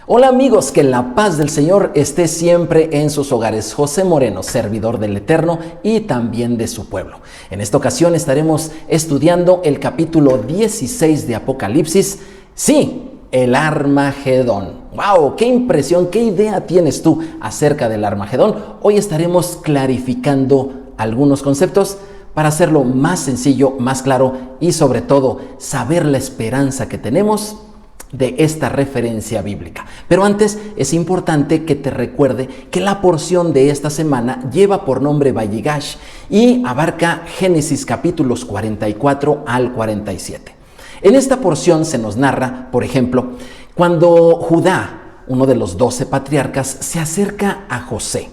Hola amigos, que la paz del Señor esté siempre en sus hogares. José Moreno, servidor del Eterno y también de su pueblo. En esta ocasión estaremos estudiando el capítulo 16 de Apocalipsis. Sí, el Armagedón. ¡Wow! ¡Qué impresión! ¿Qué idea tienes tú acerca del Armagedón? Hoy estaremos clarificando algunos conceptos para hacerlo más sencillo, más claro y sobre todo saber la esperanza que tenemos de esta referencia bíblica. Pero antes es importante que te recuerde que la porción de esta semana lleva por nombre Vayigash y abarca Génesis capítulos 44 al 47. En esta porción se nos narra, por ejemplo, cuando Judá, uno de los 12 patriarcas, se acerca a José,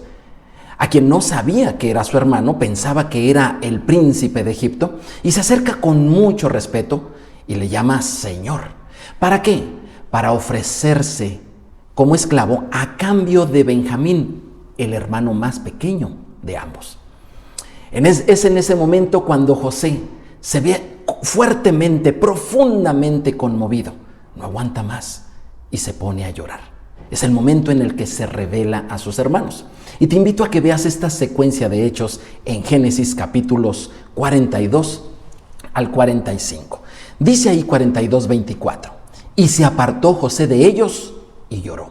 a quien no sabía que era su hermano, pensaba que era el príncipe de Egipto, y se acerca con mucho respeto y le llama Señor. ¿Para qué? Para ofrecerse como esclavo a cambio de Benjamín, el hermano más pequeño de ambos. Es en ese momento cuando José se ve fuertemente, profundamente conmovido. No aguanta más y se pone a llorar. Es el momento en el que se revela a sus hermanos. Y te invito a que veas esta secuencia de hechos en Génesis capítulos 42 al 45. Dice ahí 42:24. Y se apartó José de ellos y lloró.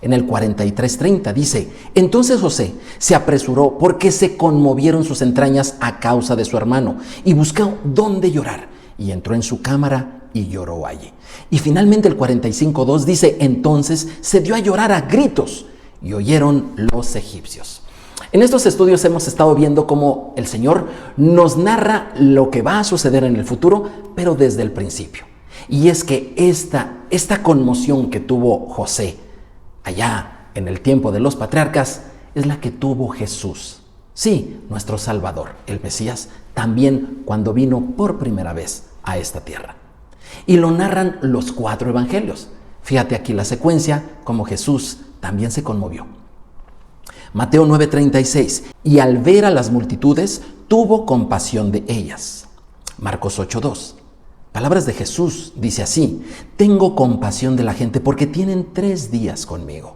En el 43:30 dice, entonces José se apresuró porque se conmovieron sus entrañas a causa de su hermano y buscó dónde llorar y entró en su cámara y lloró allí. Y finalmente el 45:2 dice, entonces se dio a llorar a gritos y oyeron los egipcios. En estos estudios hemos estado viendo cómo el Señor nos narra lo que va a suceder en el futuro, pero desde el principio. Y es que esta conmoción que tuvo José allá en el tiempo de los patriarcas es la que tuvo Jesús. Sí, nuestro Salvador, el Mesías, también cuando vino por primera vez a esta tierra. Y lo narran los 4 evangelios. Fíjate aquí la secuencia, como Jesús también se conmovió. Mateo 9:36, y al ver a las multitudes, tuvo compasión de ellas. Marcos 8:2. Palabras de Jesús, dice así, tengo compasión de la gente porque tienen 3 días conmigo.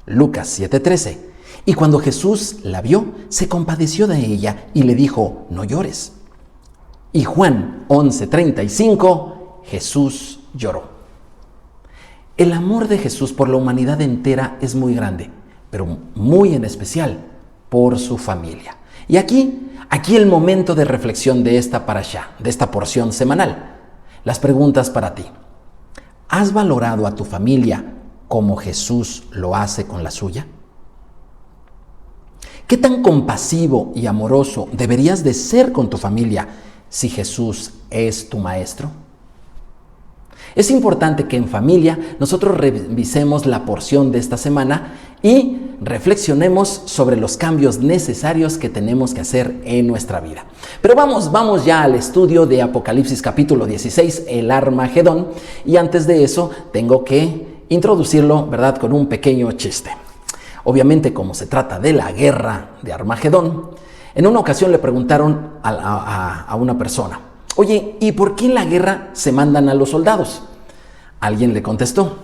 Lucas 7:13, y cuando Jesús la vio, se compadeció de ella y le dijo, no llores. Y Juan 11:35, Jesús lloró. El amor de Jesús por la humanidad entera es muy grande, pero muy en especial por su familia. Y aquí el momento de reflexión de esta parashá, de esta porción semanal. Las preguntas para ti. ¿Has valorado a tu familia como Jesús lo hace con la suya? ¿Qué tan compasivo y amoroso deberías de ser con tu familia si Jesús es tu maestro? Es importante que en familia nosotros revisemos la porción de esta semana y reflexionemos sobre los cambios necesarios que tenemos que hacer en nuestra vida. Pero vamos ya al estudio de Apocalipsis capítulo 16, el Armagedón. Y antes de eso tengo que introducirlo, ¿verdad?, con un pequeño chiste. Obviamente, como se trata de la guerra de Armagedón, en una ocasión le preguntaron a una persona, oye, ¿y por qué en la guerra se mandan a los soldados? Alguien le contestó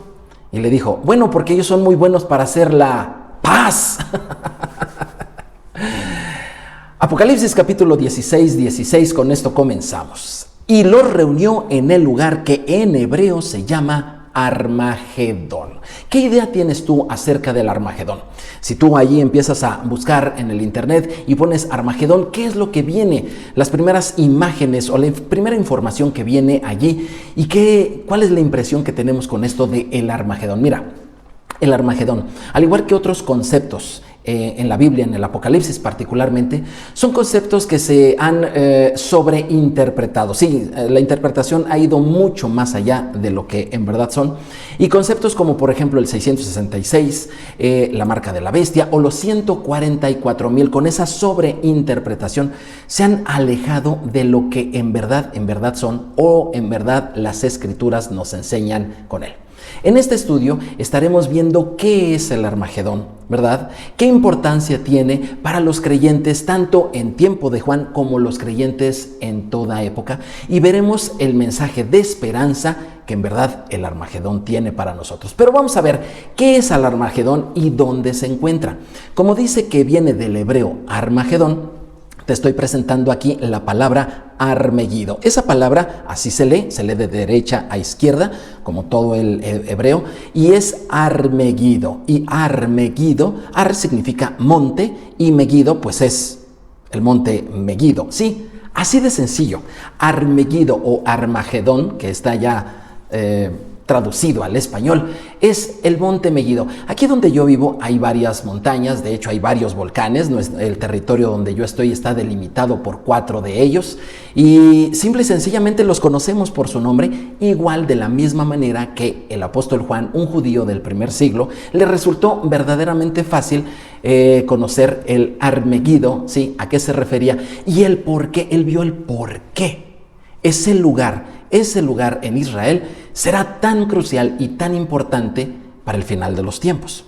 y le dijo, bueno, porque ellos son muy buenos para hacer la paz. Apocalipsis capítulo 16, con esto comenzamos. Y los reunió en el lugar que en hebreo se llama Armagedón. ¿Qué idea tienes tú acerca del Armagedón? Si tú allí empiezas a buscar en el internet y pones Armagedón, ¿qué es lo que viene? Las primeras imágenes o la primera información que viene allí y cuál es la impresión que tenemos con esto de el Armagedón. Mira, el Armagedón, al igual que otros conceptos en la Biblia, en el Apocalipsis particularmente, son conceptos que se han sobreinterpretado. Sí, la interpretación ha ido mucho más allá de lo que en verdad son. Y conceptos como, por ejemplo, el 666, la marca de la bestia o los 144,000, con esa sobreinterpretación, se han alejado de lo que en verdad son o en verdad las escrituras nos enseñan con él. En este estudio estaremos viendo qué es el Armagedón, ¿verdad? ¿Qué importancia tiene para los creyentes tanto en tiempo de Juan como los creyentes en toda época? Y veremos el mensaje de esperanza que en verdad el Armagedón tiene para nosotros. Pero vamos a ver qué es el Armagedón y dónde se encuentra. Como dice que viene del hebreo Armagedón, te estoy presentando aquí la palabra Armegido. Esa palabra así se lee de derecha a izquierda, como todo el hebreo, y es Armegido. Y Armegido, Ar significa monte, y Megido, pues es el monte Megido. Sí, así de sencillo. Armegido o Armagedón, que está ya traducido al español, es el monte Megido. Aquí donde yo vivo hay varias montañas, de hecho hay varios volcanes. El territorio donde yo estoy está delimitado por 4 de ellos y simple y sencillamente los conocemos por su nombre, igual de la misma manera que el apóstol Juan, un judío del primer siglo, le resultó verdaderamente fácil conocer el Armegido, ¿sí? ¿A qué se refería? Y el por qué, él vio el por qué. Ese lugar en Israel será tan crucial y tan importante para el final de los tiempos.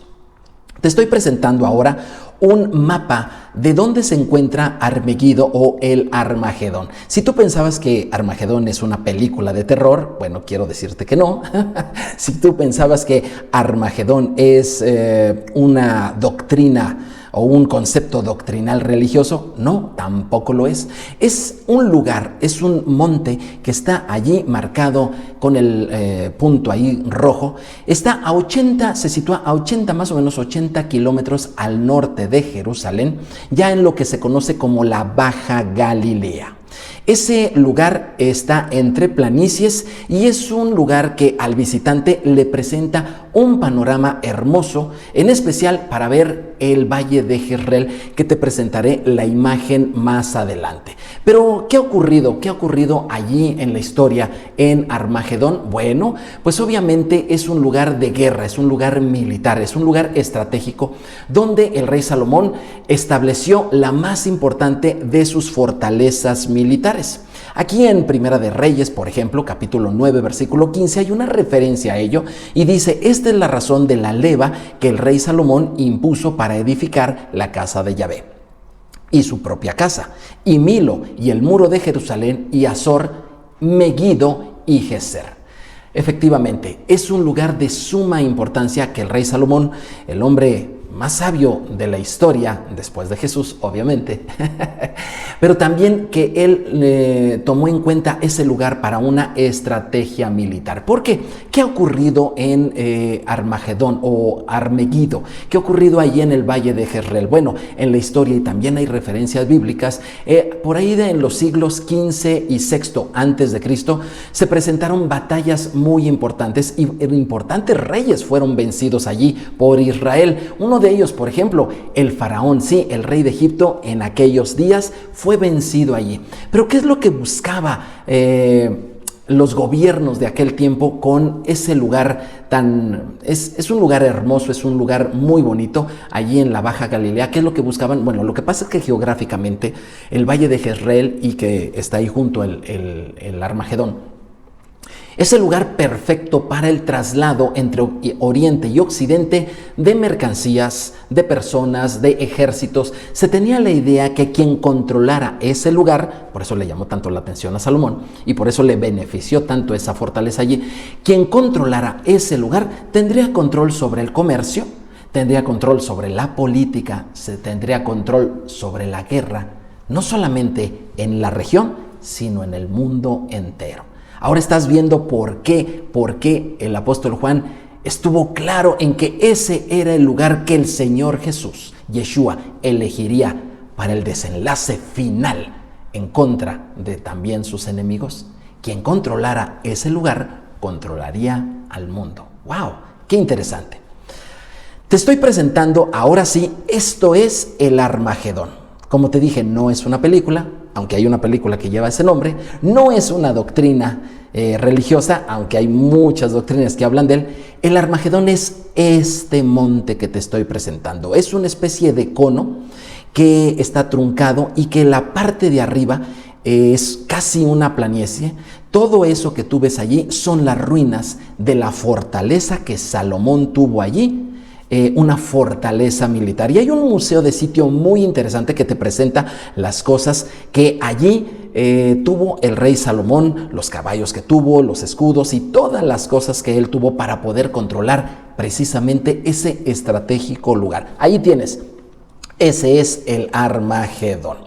Te estoy presentando ahora un mapa de dónde se encuentra Armegido o el Armagedón. Si tú pensabas que Armagedón es una película de terror, bueno, quiero decirte que no. Si tú pensabas que Armagedón es una doctrina o un concepto doctrinal religioso, no, tampoco lo es. Es un lugar, es un monte que está allí marcado con el punto ahí rojo. Está se sitúa a 80, más o menos 80 kilómetros al norte de Jerusalén, ya en lo que se conoce como la Baja Galilea. Ese lugar está entre planicies y es un lugar que al visitante le presenta un panorama hermoso, en especial para ver el Valle de Jezreel, que te presentaré la imagen más adelante. Pero, ¿qué ha ocurrido? ¿Qué ha ocurrido allí en la historia en Armagedón? Bueno, pues obviamente es un lugar de guerra, es un lugar militar, es un lugar estratégico donde el rey Salomón estableció la más importante de sus fortalezas militares. Aquí en Primera de Reyes, por ejemplo, capítulo 9, versículo 15, hay una referencia a ello y dice: esta es la razón de la leva que el rey Salomón impuso para edificar la casa de Yahvé y su propia casa, y Milo y el muro de Jerusalén, y Azor, Megido y Geser. Efectivamente, es un lugar de suma importancia que el rey Salomón, el hombre más sabio de la historia, después de Jesús, obviamente, pero también que él tomó en cuenta ese lugar para una estrategia militar. ¿Por qué? ¿Qué ha ocurrido en Armagedón o Armegido? ¿Qué ha ocurrido allí en el Valle de Jezreel? Bueno, en la historia, y también hay referencias bíblicas, por ahí en los siglos XV y VI antes de Cristo, se presentaron batallas muy importantes y importantes reyes fueron vencidos allí por Israel. Uno de ellos, por ejemplo, el faraón, sí, el rey de Egipto en aquellos días fue vencido allí. Pero ¿qué es lo que buscaba los gobiernos de aquel tiempo con ese lugar es un lugar hermoso, es un lugar muy bonito allí en la Baja Galilea? ¿Qué es lo que buscaban? Bueno, lo que pasa es que geográficamente el Valle de Jezreel, y que está ahí junto el Armagedón, es el lugar perfecto para el traslado entre Oriente y Occidente de mercancías, de personas, de ejércitos. Se tenía la idea que quien controlara ese lugar, por eso le llamó tanto la atención a Salomón y por eso le benefició tanto esa fortaleza allí, quien controlara ese lugar tendría control sobre el comercio, tendría control sobre la política, tendría control sobre la guerra, no solamente en la región, sino en el mundo entero. Ahora estás viendo por qué el apóstol Juan estuvo claro en que ese era el lugar que el Señor Jesús, Yeshua, elegiría para el desenlace final en contra de también sus enemigos. Quien controlara ese lugar, controlaría al mundo. ¡Wow! ¡Qué interesante! Te estoy presentando ahora sí, esto es el Armagedón. Como te dije, no es una película, aunque hay una película que lleva ese nombre, no es una doctrina religiosa, aunque hay muchas doctrinas que hablan de él. El Armagedón es este monte que te estoy presentando. Es una especie de cono que está truncado y que la parte de arriba es casi una planicie. Todo eso que tú ves allí son las ruinas de la fortaleza que Salomón tuvo allí, una fortaleza militar. Y hay un museo de sitio muy interesante que te presenta las cosas que allí tuvo el rey Salomón, los caballos que tuvo, los escudos y todas las cosas que él tuvo para poder controlar precisamente ese estratégico lugar. Ahí tienes, ese es el Armagedón.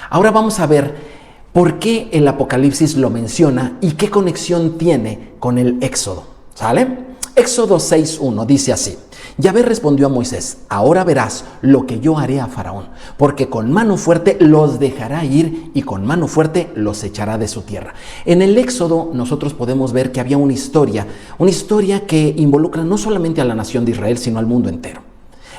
Ahora vamos a ver por qué el Apocalipsis lo menciona y qué conexión tiene con el Éxodo. ¿Sale? Éxodo 6:1 dice así: Yahvé respondió a Moisés: ahora verás lo que yo haré a Faraón, porque con mano fuerte los dejará ir y con mano fuerte los echará de su tierra. En el Éxodo nosotros podemos ver que había una historia que involucra no solamente a la nación de Israel, sino al mundo entero.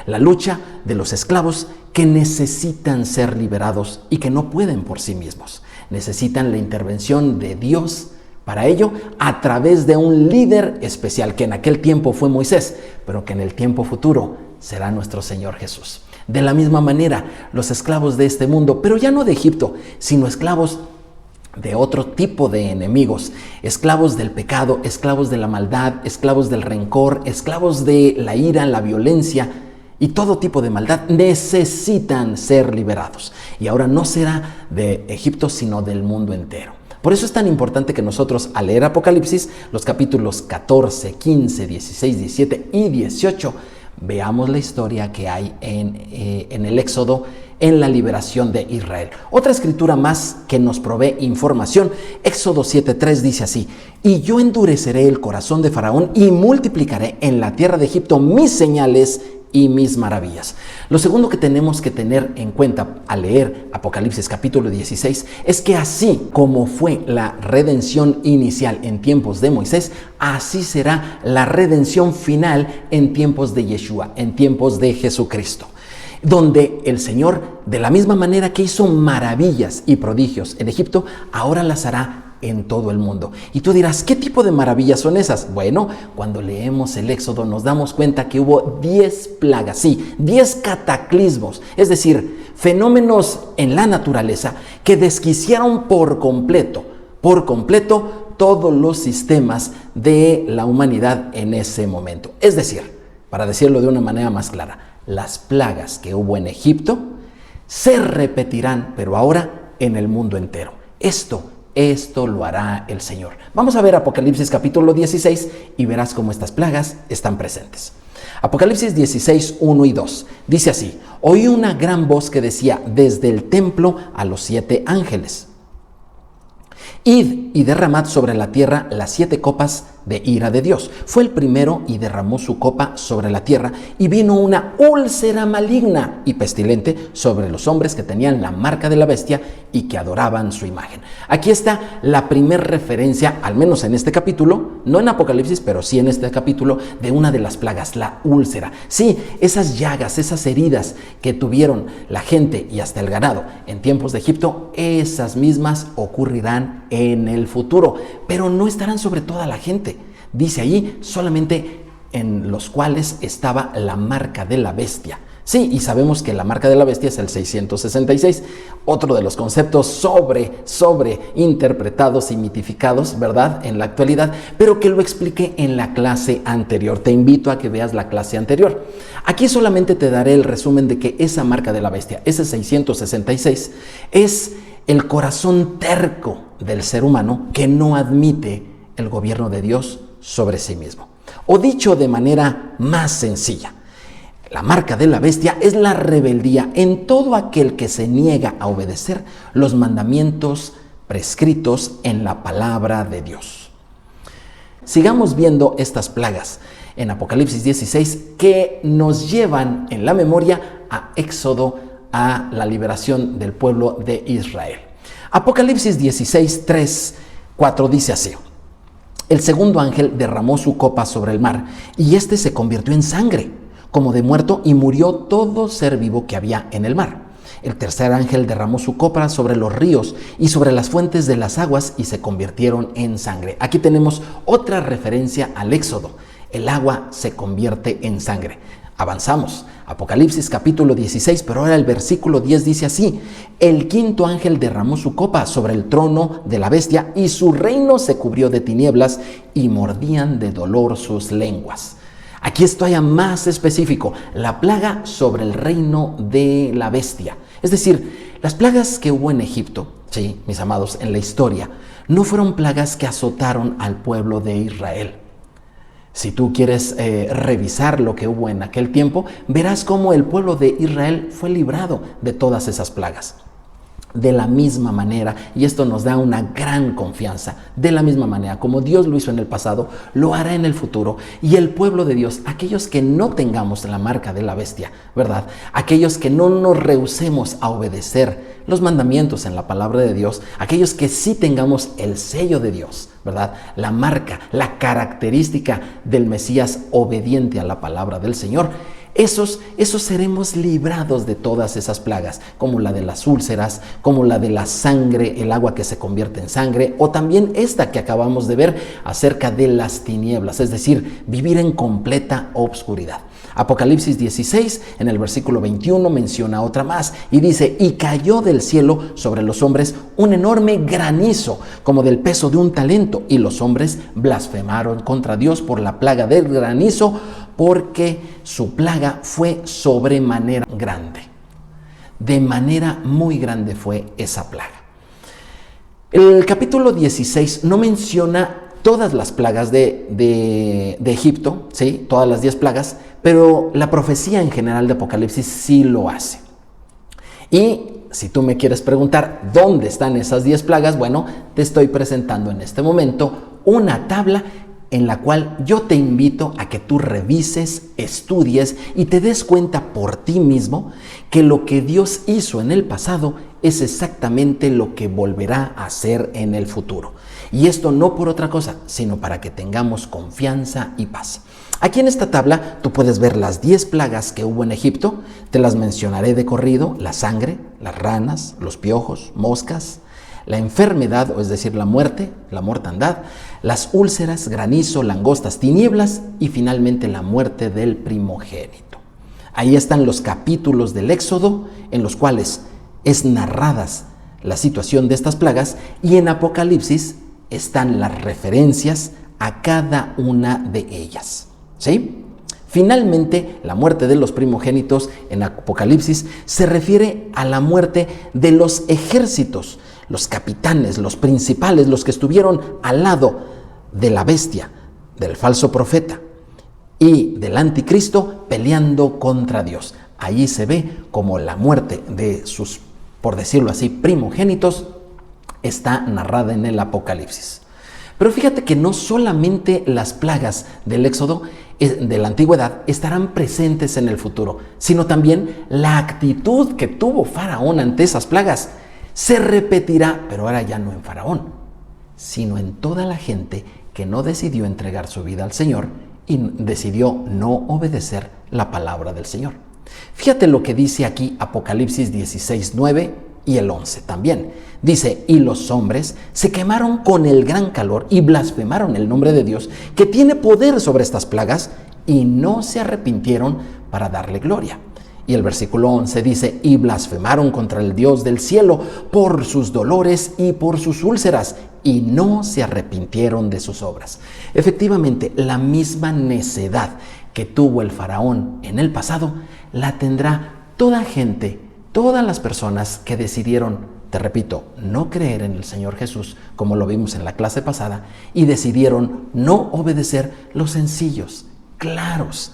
La lucha de los esclavos que necesitan ser liberados y que no pueden por sí mismos. Necesitan la intervención de Dios para ello, a través de un líder especial, que en aquel tiempo fue Moisés, pero que en el tiempo futuro será nuestro Señor Jesús. De la misma manera, los esclavos de este mundo, pero ya no de Egipto, sino esclavos de otro tipo de enemigos, esclavos del pecado, esclavos de la maldad, esclavos del rencor, esclavos de la ira, la violencia y todo tipo de maldad, necesitan ser liberados. Y ahora no será de Egipto, sino del mundo entero. Por eso es tan importante que nosotros, al leer Apocalipsis, los capítulos 14, 15, 16, 17 y 18, veamos la historia que hay en el Éxodo, en la liberación de Israel. Otra escritura más que nos provee información, Éxodo 7:3 dice así: y yo endureceré el corazón de Faraón y multiplicaré en la tierra de Egipto mis señales y mis maravillas. Lo segundo que tenemos que tener en cuenta al leer Apocalipsis capítulo 16 es que así como fue la redención inicial en tiempos de Moisés, así será la redención final en tiempos de Yeshua, en tiempos de Jesucristo, donde el Señor, de la misma manera que hizo maravillas y prodigios en Egipto, ahora las hará en todo el mundo. Y tú dirás, ¿qué tipo de maravillas son esas? Bueno, cuando leemos el Éxodo nos damos cuenta que hubo 10 plagas, sí, 10 cataclismos, es decir, fenómenos en la naturaleza que desquiciaron por completo todos los sistemas de la humanidad en ese momento. Es decir, para decirlo de una manera más clara, las plagas que hubo en Egipto se repetirán, pero ahora en el mundo entero. Esto lo hará el Señor. Vamos a ver Apocalipsis capítulo 16 y verás cómo estas plagas están presentes. Apocalipsis 16, 1 y 2. Dice así: oí una gran voz que decía desde el templo a los 7 ángeles: id y derramad sobre la tierra las 7 copas de ira de Dios. Fue el primero y derramó su copa sobre la tierra, y vino una úlcera maligna y pestilente sobre los hombres que tenían la marca de la bestia y que adoraban su imagen. Aquí está la primera referencia, al menos en este capítulo, no en Apocalipsis, pero sí en este capítulo, de una de las plagas, la úlcera. Sí, esas llagas, esas heridas que tuvieron la gente y hasta el ganado en tiempos de Egipto, esas mismas ocurrirán en el futuro, pero no estarán sobre toda la gente. Dice allí solamente en los cuales estaba la marca de la bestia. Sí, y sabemos que la marca de la bestia es el 666, otro de los conceptos sobre interpretados y mitificados, ¿verdad?, en la actualidad, pero que lo expliqué en la clase anterior. Te invito a que veas la clase anterior. Aquí solamente te daré el resumen de que esa marca de la bestia, ese 666, es el corazón terco del ser humano que no admite el gobierno de Dios sobre sí mismo. O dicho de manera más sencilla, la marca de la bestia es la rebeldía en todo aquel que se niega a obedecer los mandamientos prescritos en la palabra de Dios. Sigamos viendo estas plagas en Apocalipsis 16 que nos llevan en la memoria a Éxodo, a la liberación del pueblo de Israel. Apocalipsis 16, 3, 4 dice así: el segundo ángel derramó su copa sobre el mar, y éste se convirtió en sangre, como de muerto, y murió todo ser vivo que había en el mar. El tercer ángel derramó su copa sobre los ríos y sobre las fuentes de las aguas, y se convirtieron en sangre. Aquí tenemos otra referencia al Éxodo. El agua se convierte en sangre. Avanzamos. Apocalipsis capítulo 16, pero ahora el versículo 10 dice así: el quinto ángel derramó su copa sobre el trono de la bestia y su reino se cubrió de tinieblas y mordían de dolor sus lenguas. Aquí estoy a más específico, la plaga sobre el reino de la bestia. Es decir, las plagas que hubo en Egipto, sí, mis amados, en la historia, no fueron plagas que azotaron al pueblo de Israel. Si tú quieres revisar lo que hubo en aquel tiempo, verás cómo el pueblo de Israel fue librado de todas esas plagas. De la misma manera, y esto nos da una gran confianza, de la misma manera como Dios lo hizo en el pasado, lo hará en el futuro. Y el pueblo de Dios, aquellos que no tengamos la marca de la bestia, ¿verdad? Aquellos que no nos rehusemos a obedecer los mandamientos en la palabra de Dios, aquellos que sí tengamos el sello de Dios, ¿verdad? La marca, la característica del Mesías obediente a la palabra del Señor. Esos seremos librados de todas esas plagas, como la de las úlceras, como la de la sangre, el agua que se convierte en sangre, o también esta que acabamos de ver acerca de las tinieblas, es decir, vivir en completa obscuridad. Apocalipsis 16, en el versículo 21, menciona otra más y dice: y cayó del cielo sobre los hombres un enorme granizo, como del peso de un talento, y los hombres blasfemaron contra Dios por la plaga del granizo, porque su plaga fue sobremanera grande. De manera muy grande fue esa plaga. El capítulo 16 no menciona todas las plagas de Egipto, ¿sí? Todas las 10 plagas, pero la profecía en general de Apocalipsis sí lo hace. Y si tú me quieres preguntar dónde están esas 10 plagas, bueno, te estoy presentando en este momento una tabla en la cual yo te invito a que tú revises, estudies y te des cuenta por ti mismo que lo que Dios hizo en el pasado es exactamente lo que volverá a hacer en el futuro. Y esto no por otra cosa, sino para que tengamos confianza y paz. Aquí en esta tabla tú puedes ver las 10 plagas que hubo en Egipto. Te las mencionaré de corrido: la sangre, las ranas, los piojos, moscas, la enfermedad, o es decir, la muerte, la mortandad, las úlceras, granizo, langostas, tinieblas y finalmente la muerte del primogénito. Ahí están los capítulos del Éxodo en los cuales es narradas la situación de estas plagas, y en Apocalipsis están las referencias a cada una de ellas, ¿sí? Finalmente, la muerte de los primogénitos en Apocalipsis se refiere a la muerte de los ejércitos, los capitanes, los principales, los que estuvieron al lado de la bestia, del falso profeta y del anticristo peleando contra Dios. Allí se ve como la muerte de sus, por decirlo así, primogénitos está narrada en el Apocalipsis. Pero fíjate que no solamente las plagas del Éxodo, de la antigüedad, estarán presentes en el futuro, sino también la actitud que tuvo Faraón ante esas plagas se repetirá, pero ahora ya no en Faraón, sino en toda la gente que no decidió entregar su vida al Señor y decidió no obedecer la palabra del Señor. Fíjate lo que dice aquí Apocalipsis 16, 9 y el 11 también. Dice: y los hombres se quemaron con el gran calor y blasfemaron el nombre de Dios, que tiene poder sobre estas plagas, y no se arrepintieron para darle gloria. Y el versículo 11 dice: y blasfemaron contra el Dios del cielo por sus dolores y por sus úlceras, y no se arrepintieron de sus obras. Efectivamente, la misma necedad que tuvo el faraón en el pasado, la tendrá toda gente, todas las personas que decidieron, te repito, no creer en el Señor Jesús, como lo vimos en la clase pasada, y decidieron no obedecer los sencillos, claros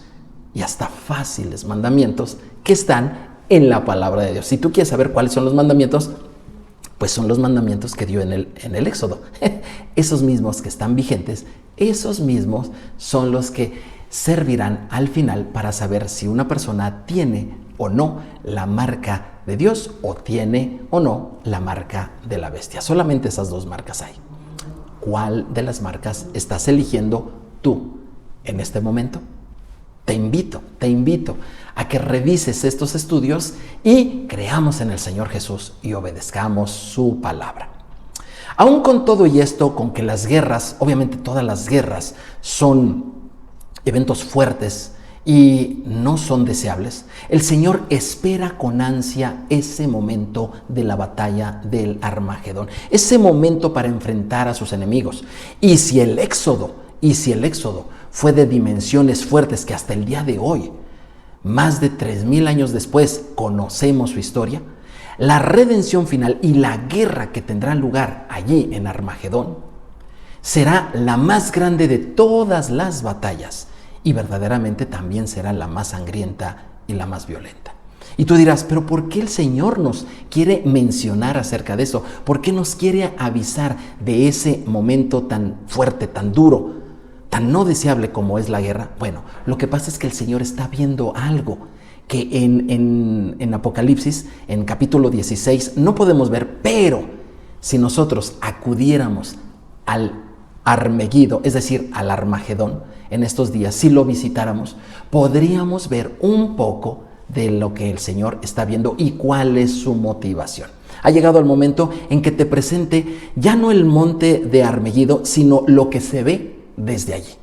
y hasta fáciles mandamientos que están en la palabra de Dios. Si tú quieres saber cuáles son los mandamientos, pues son los mandamientos que dio en el Éxodo. Esos mismos que están vigentes, esos mismos son los que servirán al final para saber si una persona tiene o no la marca de Dios, o tiene o no la marca de la bestia. Solamente esas dos marcas hay. ¿Cuál de las marcas estás eligiendo tú en este momento? Te invito a que revises estos estudios y creamos en el Señor Jesús y obedezcamos su palabra. Aún con todo y esto, con que las guerras, obviamente todas las guerras son eventos fuertes y no son deseables, el Señor espera con ansia ese momento de la batalla del Armagedón, ese momento para enfrentar a sus enemigos. Y si el éxodo fue de dimensiones fuertes que hasta el día de hoy, más de 3000 años después, conocemos su historia, la redención final y la guerra que tendrá lugar allí en Armagedón será la más grande de todas las batallas y verdaderamente también será la más sangrienta y la más violenta. Y tú dirás, pero ¿por qué el Señor nos quiere mencionar acerca de eso? ¿Por qué nos quiere avisar de ese momento tan fuerte, tan duro, tan no deseable como es la guerra? Bueno, lo que pasa es que el Señor está viendo algo que en Apocalipsis, en capítulo 16, no podemos ver, pero si nosotros acudiéramos al Armegido, es decir, al Armagedón, en estos días, si lo visitáramos, podríamos ver un poco de lo que el Señor está viendo y cuál es su motivación. Ha llegado el momento en que te presente ya no el monte de Armegido, sino lo que se ve desde allí.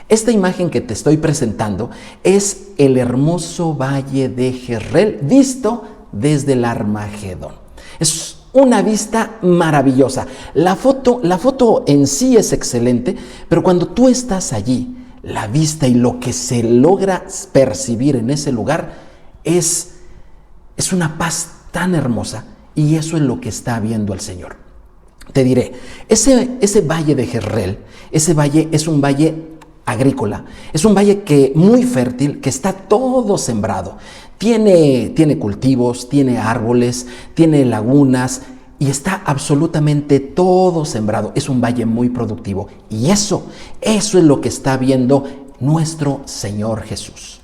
Esta imagen que te estoy presentando es el hermoso valle de Jezreel visto desde el Armagedón. Es una vista maravillosa. La foto en sí es excelente, pero cuando tú estás allí, la vista y lo que se logra percibir en ese lugar es una paz tan hermosa, y eso es lo que está viendo el Señor. Te diré, ese valle de Jezreel, ese valle es un valle agrícola, es un valle muy fértil, que está todo sembrado. Tiene cultivos, tiene árboles, tiene lagunas y está absolutamente todo sembrado. Es un valle muy productivo y eso es lo que está viendo nuestro Señor Jesús.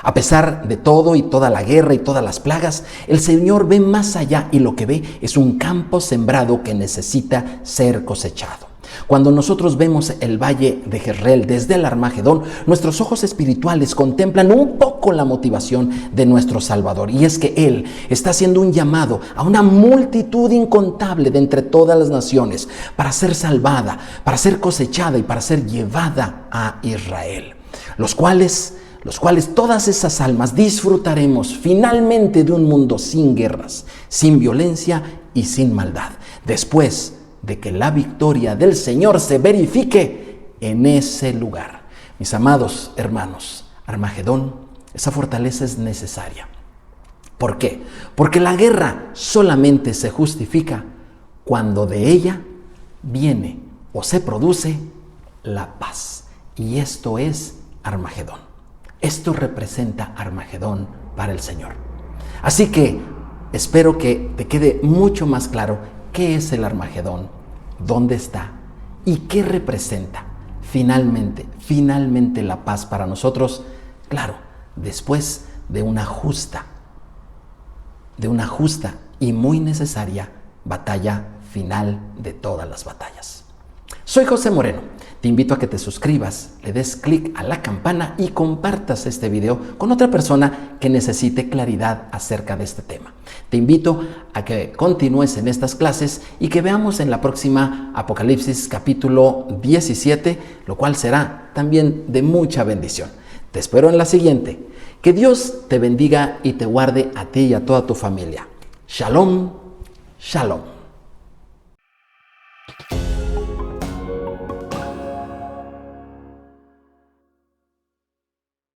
A pesar de todo y toda la guerra y todas las plagas, el Señor ve más allá y lo que ve es un campo sembrado que necesita ser cosechado. Cuando nosotros vemos el valle de Jezreel desde el Armagedón, nuestros ojos espirituales contemplan un poco la motivación de nuestro Salvador. Y es que Él está haciendo un llamado a una multitud incontable de entre todas las naciones para ser salvada, para ser cosechada y para ser llevada a Israel. Los cuales todas esas almas disfrutaremos finalmente de un mundo sin guerras, sin violencia y sin maldad. Después de que la victoria del Señor se verifique en ese lugar. Mis amados hermanos, Armagedón, esa fortaleza es necesaria. ¿Por qué? Porque la guerra solamente se justifica cuando de ella viene o se produce la paz. Y esto es Armagedón. Esto representa Armagedón para el Señor. Así que espero que te quede mucho más claro qué es el Armagedón, dónde está y qué representa finalmente la paz para nosotros, claro, después de una justa y muy necesaria batalla final de todas las batallas. Soy José Moreno. Te invito a que te suscribas, le des clic a la campana y compartas este video con otra persona que necesite claridad acerca de este tema. Te invito a que continúes en estas clases y que veamos en la próxima Apocalipsis capítulo 17, lo cual será también de mucha bendición. Te espero en la siguiente. Que Dios te bendiga y te guarde a ti y a toda tu familia. Shalom, shalom.